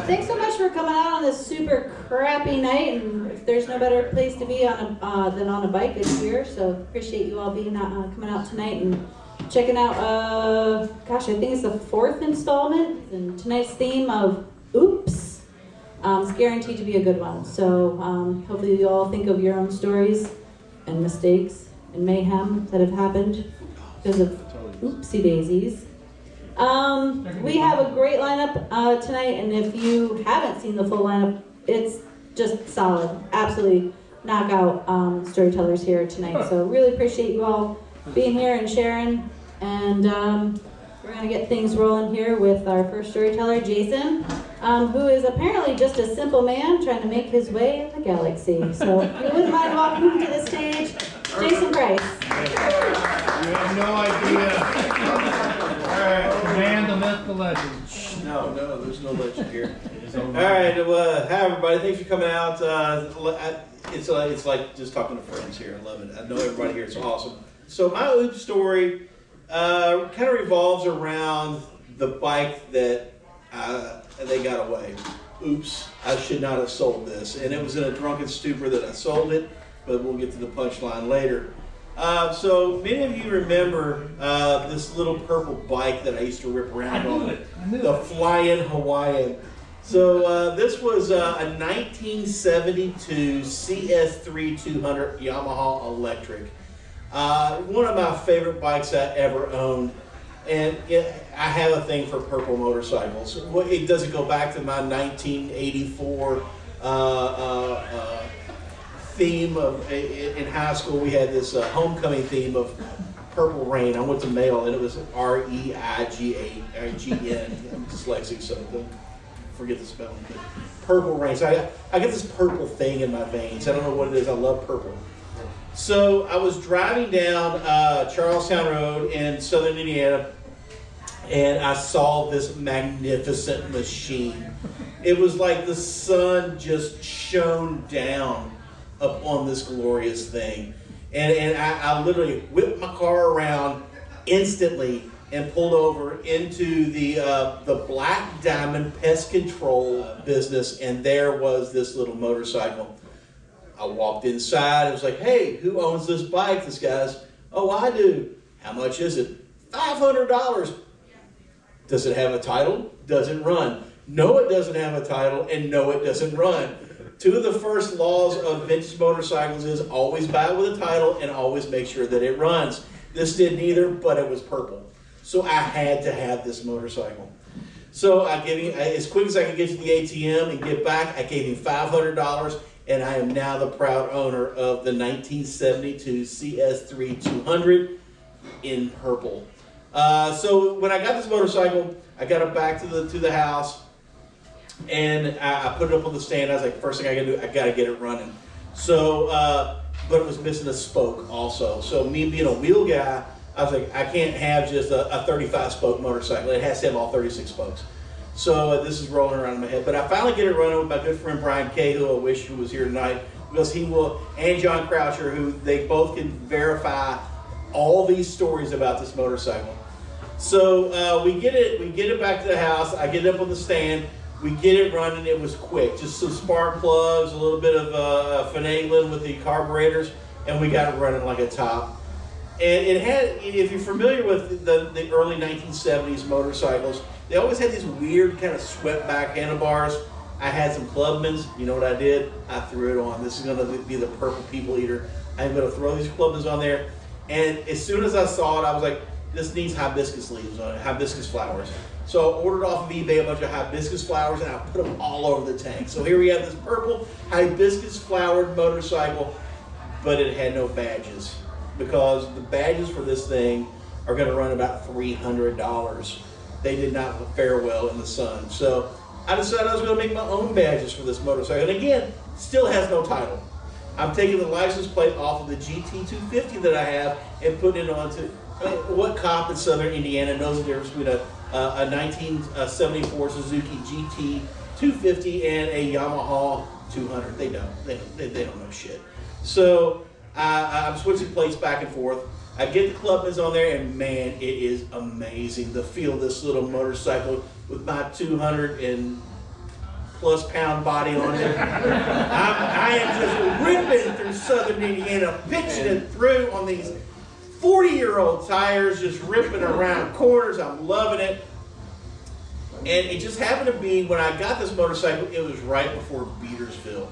Thanks so much for coming out on this super crappy night, and if there's no better place to be on than on a bike, it's here. So appreciate you all being coming out tonight and checking out. Gosh, I think it's the 4th installment, and tonight's theme of "Oops" is guaranteed to be a good one. So hopefully you all think of your own stories and mistakes and mayhem that have happened because of oopsie daisies. We have a great lineup tonight, and if you haven't seen the full lineup, it's just solid. Absolutely knockout storytellers here tonight. So really appreciate you all being here and sharing. And we're going to get things rolling here with our first storyteller, Jason, who is apparently just a simple man trying to make his way in the galaxy. So if you wouldn't mind welcoming to the stage, Jason Price. You have no idea. All right, the man, the myth, the legend. No, there's no legend here. All right, hi everybody. Thanks for coming out. It's like just talking to friends here. I love it. I know everybody here. It's awesome. So my oops story kind of revolves around the bike that they got away. Oops, I should not have sold this, and it was in a drunken stupor that I sold it. But we'll get to the punchline later. So many of you remember this little purple bike that I used to rip around on, the Flying Hawaiian. So this was a 1972 CS3 200 Yamaha electric. One of my favorite bikes I ever owned. And I have a thing for purple motorcycles. It doesn't go back to my 1984 theme of in high school. We had this homecoming theme of Purple Rain. I went to Mail and it was REIGN. I'm dyslexic, so don't forget the spelling. But Purple Rain. So I get this purple thing in my veins. I don't know what it is. I love purple. So I was driving down Charlestown Road in southern Indiana, and I saw this magnificent machine. It was like the sun just shone down upon this glorious thing, and I literally whipped my car around instantly and pulled over into the Black Diamond Pest Control business, and there was this little motorcycle. I walked inside. I was like, "Hey, who owns this bike?" This guy's, "Oh, I do." "How much is it?" $500. Does it have a title? Does it run? No, it doesn't have a title, and no, it doesn't run. Two of the first laws of vintage motorcycles is always buy it with a title and always make sure that it runs. This did neither, but it was purple. So I had to have this motorcycle. So I gave him, as quick as I could get to the ATM and get back, I gave him $500, and I am now the proud owner of the 1972 CS3 200 in purple. So when I got this motorcycle, I got it back to the house. And I put it up on the stand. I was like, first thing I gotta do, I gotta get it running. So, but it was missing a spoke also. So me being a wheel guy, I was like, I can't have just a 35 spoke motorcycle. It has to have all 36 spokes. So this is rolling around in my head. But I finally get it running with my good friend Brian Cahill, I wish he was here tonight, because he will, and John Croucher, who they both can verify all these stories about this motorcycle. So we get it back to the house. I get it up on the stand. We get it running. It was quick. Just some spark plugs, a little bit of finagling with the carburetors, and we got it running like a top. And it had, if you're familiar with the early 1970s motorcycles, they always had these weird kind of swept back handlebars. I had some Clubmans. You know what I did? I threw it on. This is going to be the purple people eater. I'm going to throw these Clubmans on there. And as soon as I saw it, I was like, this needs hibiscus leaves on it, hibiscus flowers. So I ordered off of eBay a bunch of hibiscus flowers, and I put them all over the tank. So here we have this purple hibiscus flowered motorcycle, but it had no badges, because the badges for this thing are going to run about $300. They did not fare well in the sun. So I decided I was going to make my own badges for this motorcycle. And again, still has no title. I'm taking the license plate off of the GT250 that I have and putting it onto, what cop in southern Indiana knows the difference between a 1974 Suzuki GT250 and a Yamaha 200? They don't. They don't know shit. So I'm switching plates back and forth. I get the Clubmans on there, and man, it is amazing to feel this little motorcycle with my 200 and plus pound body on it. I am just ripping through southern Indiana, pitching it through on these 40-year-old tires, just ripping around corners. I'm loving it. And it just happened to be, when I got this motorcycle, it was right before Beatersville.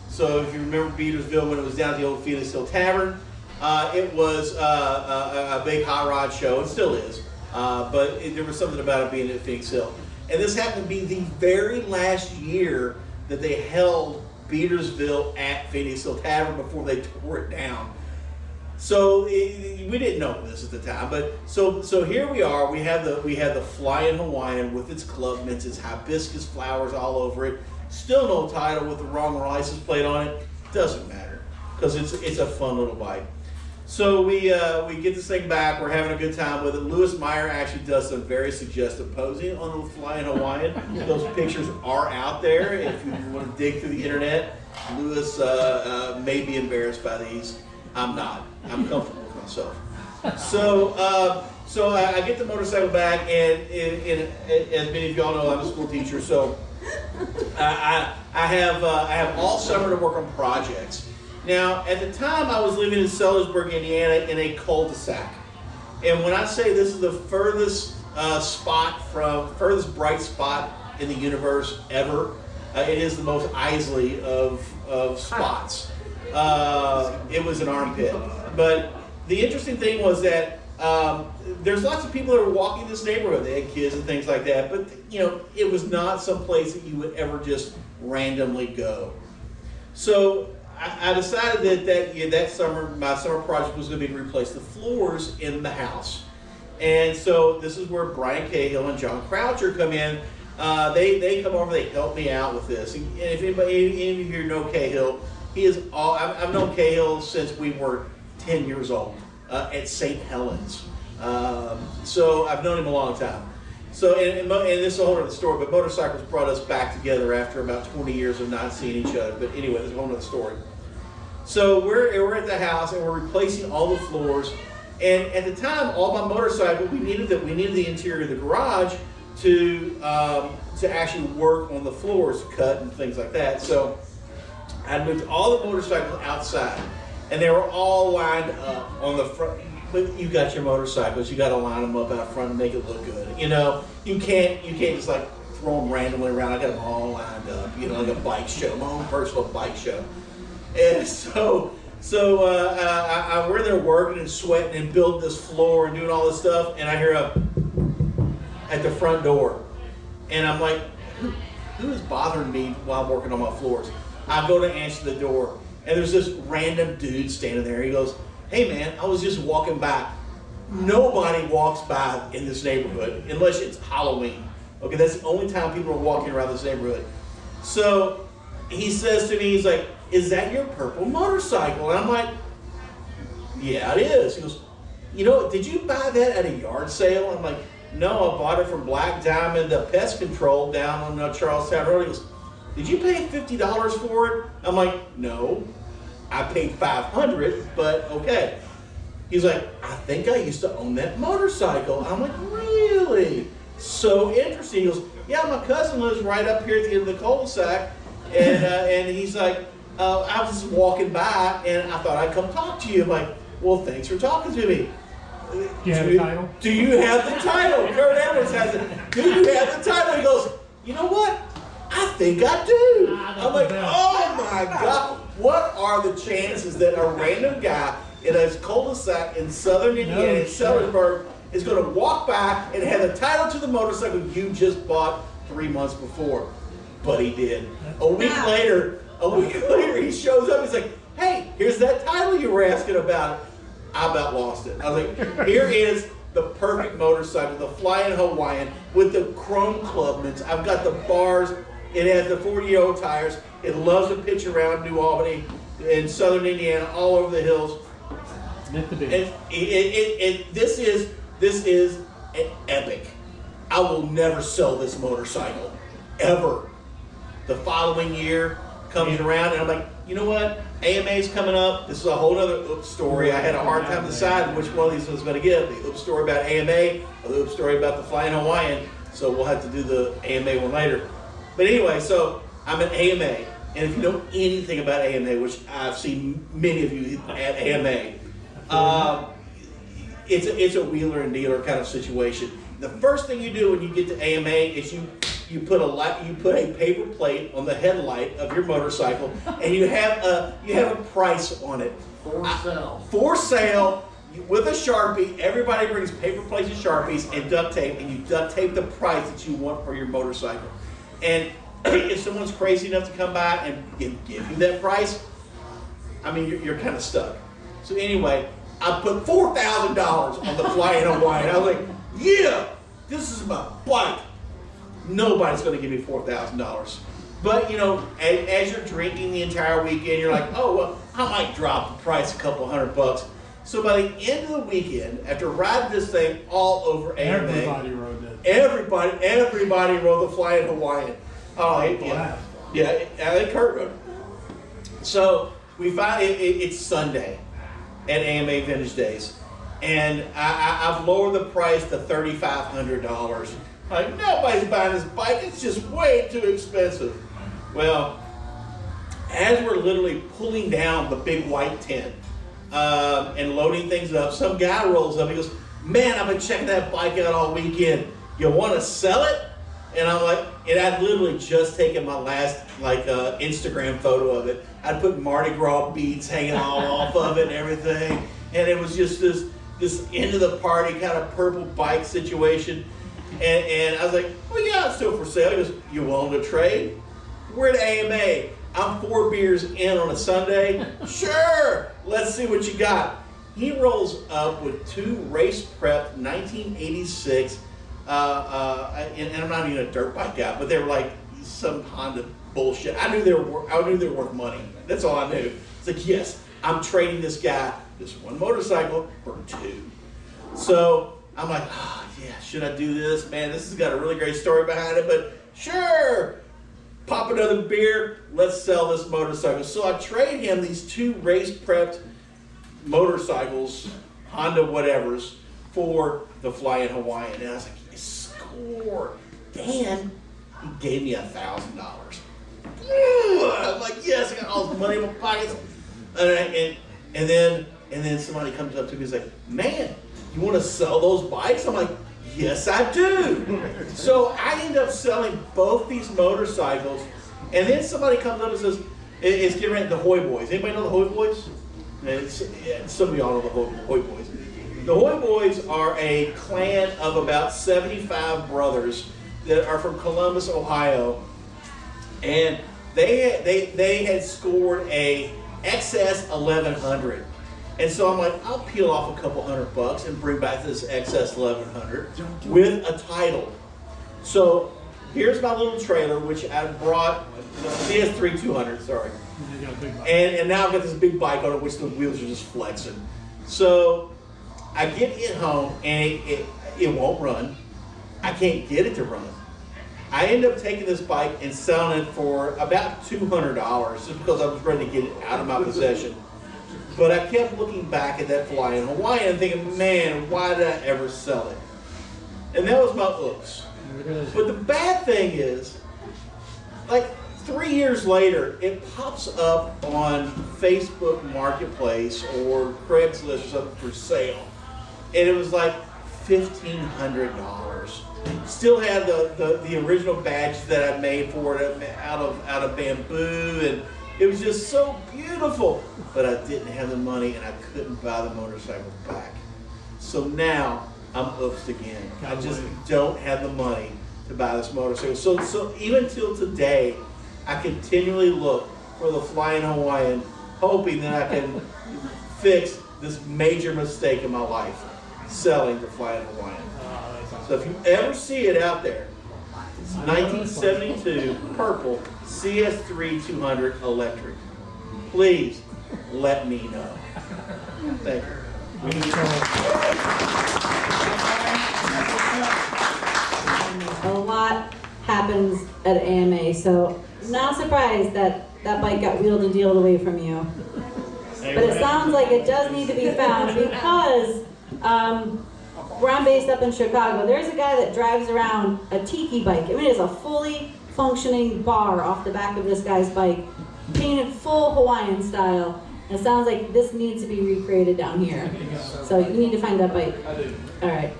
So if you remember Beatersville, when it was down at the old Phoenix Hill Tavern, it was a big hot rod show. It still is. But there was something about it being at Phoenix Hill. And this happened to be the very last year that they held Beatersville at Phoenix Hill Tavern before they tore it down. So we didn't know this at the time, but so here we are. We have the Flying Hawaiian with its club mitts, its hibiscus flowers all over it. Still no title with the wrong license plate on it. Doesn't matter because it's a fun little bike. So we get this thing back. We're having a good time with it. Lewis Meyer actually does some very suggestive posing on the Flying Hawaiian. Those pictures are out there if you want to dig through the internet. Lewis may be embarrassed by these. I'm not. I'm comfortable with myself. So I get the motorcycle back, and as many of y'all know, I'm a school teacher. So I have all summer to work on projects. Now, at the time, I was living in Sellersburg, Indiana, in a cul-de-sac. And when I say this is the furthest bright spot in the universe ever, it is the most Isley of spots. It was an armpit. But the interesting thing was that there's lots of people that were walking this neighborhood. They had kids and things like that. But, it was not some place that you would ever just randomly go. So I decided that summer, my summer project was going to be to replace the floors in the house. And so this is where Brian Cahill and John Croucher come in. They come over, they help me out with this. And if any of you here know Cahill, I've known Cahill since we were 10 years old at St. Helens. So I've known him a long time. So, and this is a whole other story, but motorcycles brought us back together after about 20 years of not seeing each other. But anyway, there's a whole other story. So we're at the house and we're replacing all the floors. And at the time, all my motorcycle, we needed the interior of the garage to actually work on the floors, cut and things like that. So I moved all the motorcycles outside, and they were all lined up on the front. But you got your motorcycles, you got to line them up out front and make it look good. You can't just like throw them randomly around. I got them all lined up, like a bike show, my own personal bike show. And so we're there working and sweating and building this floor and doing all this stuff, and I hear at the front door, and I'm like, who is bothering me while I'm working on my floors? I go to answer the door, and there's this random dude standing there. He goes, "Hey man, I was just walking by." Nobody walks by in this neighborhood unless it's Halloween. Okay, that's the only time people are walking around this neighborhood. So he says to me, he's like, "Is that your purple motorcycle?" And I'm like, "Yeah, it is." He goes, "Did you buy that at a yard sale?" I'm like, "No, I bought it from Black Diamond, the pest control down on Charlestown Road." He goes, "Did you pay $50 for it?" I'm like, "No, I paid $500, but okay." He's like, "I think I used to own that motorcycle." I'm like, "Really? So interesting." He goes, "Yeah, my cousin lives right up here at the end of the cul-de-sac." And he's like, "I was just walking by and I thought I'd come talk to you." I'm like, "Well, thanks for talking to me." Do you have the title? Do you have the title? Kurt Edwards has it. Do you have the title? He goes, "You know what? I think I do." I'm like, "Oh my God. What are the chances that a random guy in a cul-de-sac in southern Indiana, in Sellersburg, is going to walk by and have the title to the motorcycle you just bought 3 months before?" But he did. A week later, he shows up. He's like, "Hey, here's that title you were asking about." I about lost it. I was like, here is the perfect motorcycle, the Flying Hawaiian with the chrome clubments. I've got the bars. It has the 40-year-old tires. It loves to pitch around New Albany in southern Indiana, all over the hills. Meant to be. This is an epic. I will never sell this motorcycle, ever. The following year comes around, and I'm like, you know what? AMA's coming up. This is a whole other oops story. I had a hard time deciding which one of these I was going to give. The oops story about AMA, or the oops story about the Flying Hawaiian. So we'll have to do the AMA one later. But anyway, so I'm at AMA, and if you know anything about AMA, which I've seen many of you at AMA, it's a wheeler and dealer kind of situation. The first thing you do when you get to AMA is you put a paper plate on the headlight of your motorcycle, and you have a price on it. For sale. With a Sharpie, everybody brings paper plates and Sharpies and duct tape, and you duct tape the price that you want for your motorcycle. And if someone's crazy enough to come by and give you that price, I mean, you're kind of stuck. So anyway, I put $4,000 on the Flying Hawaiian. I was like, yeah, this is my bike. Nobody's going to give me $4,000. But, you know, as you're drinking the entire weekend, you're like, oh, well, I might drop the price a couple $100. So by the end of the weekend, after riding this thing all over AMA, Everybody rode it. Everybody rode the Flying Hawaiian. Oh, yeah, I think Kurt rode it. So we find it's Sunday at AMA Vintage Days, and I've lowered the price to $3,500. Like, nobody's buying this bike; it's just way too expensive. Well, as we're literally pulling down the big white tent and loading things up, some guy rolls up. He goes, "Man, I've been checking that bike out all weekend. You want to sell it?" And I'm like, and I'd literally just taken my last Instagram photo of it. I'd put Mardi Gras beads hanging all off of it and everything, and it was just this end of the party kind of purple bike situation. And I was like, "Well, yeah, it's still for sale." He goes, "You willing to trade?" We're at AMA. I'm 4 beers in on a Sunday. Sure, let's see what you got. He rolls up with 2 race prepped 1986, and I'm not even a dirt bike guy, but they were like some Honda bullshit. I knew they were worth money. That's all I knew. It's like, yes, I'm trading this guy this one motorcycle for 2. So I'm like, oh, yeah, should I do this? Man, this has got a really great story behind it, but sure. Pop another beer, let's sell this motorcycle. So I trade him these 2 race-prepped motorcycles, Honda whatevers, for the Flying Hawaiian. And I was like, yes, score. And he gave me $1,000. I'm like, yes, I got all this money in my pockets. And then somebody comes up to me and is like, man, you want to sell those bikes? I'm like, yes, I do. So I end up selling both these motorcycles, and then somebody comes up and says, it's getting ready, the Hoy Boys. Anybody know the Hoy Boys? Some of y'all know the Hoy Boys. The Hoy Boys are a clan of about 75 brothers that are from Columbus, Ohio, and they had scored a XS 1100. And so I'm like, I'll peel off a couple $100 and bring back this XS 1100 with a title. So here's my little trailer, which I brought, CS3 200, sorry. And now I've got this big bike on it, which the wheels are just flexing. So I get it home, and it won't run. I can't get it to run. I end up taking this bike and selling it for about $200 just because I was ready to get it out of my possession. But I kept looking back at that Flying Hawaiian and thinking, man, why did I ever sell it? And that was my oops. But the bad thing is, like 3 years later, it pops up on Facebook Marketplace or Craigslist or something for sale. And it was like $1,500. Still had the original badge that I made for it out of bamboo, and it was just so beautiful, but I didn't have the money and I couldn't buy the motorcycle back. So now I'm oops again. I just don't have the money to buy this motorcycle. So even till today, I continually look for the Flying Hawaiian, hoping that I can fix this major mistake in my life, selling the Flying Hawaiian. So if you ever see it out there, it's 1972 purple CS3 200 electric. Please let me know. Thank you. A lot happens at AMA, so not surprised that that bike got wheeled and dealed away from you. But it sounds like it does need to be found because where I'm based up in Chicago, there's a guy that drives around a tiki bike. I mean, it's a fully functioning bar off the back of this guy's bike, painted full Hawaiian style. It sounds like this needs to be recreated down here. So you need to find that bike. I do. All right.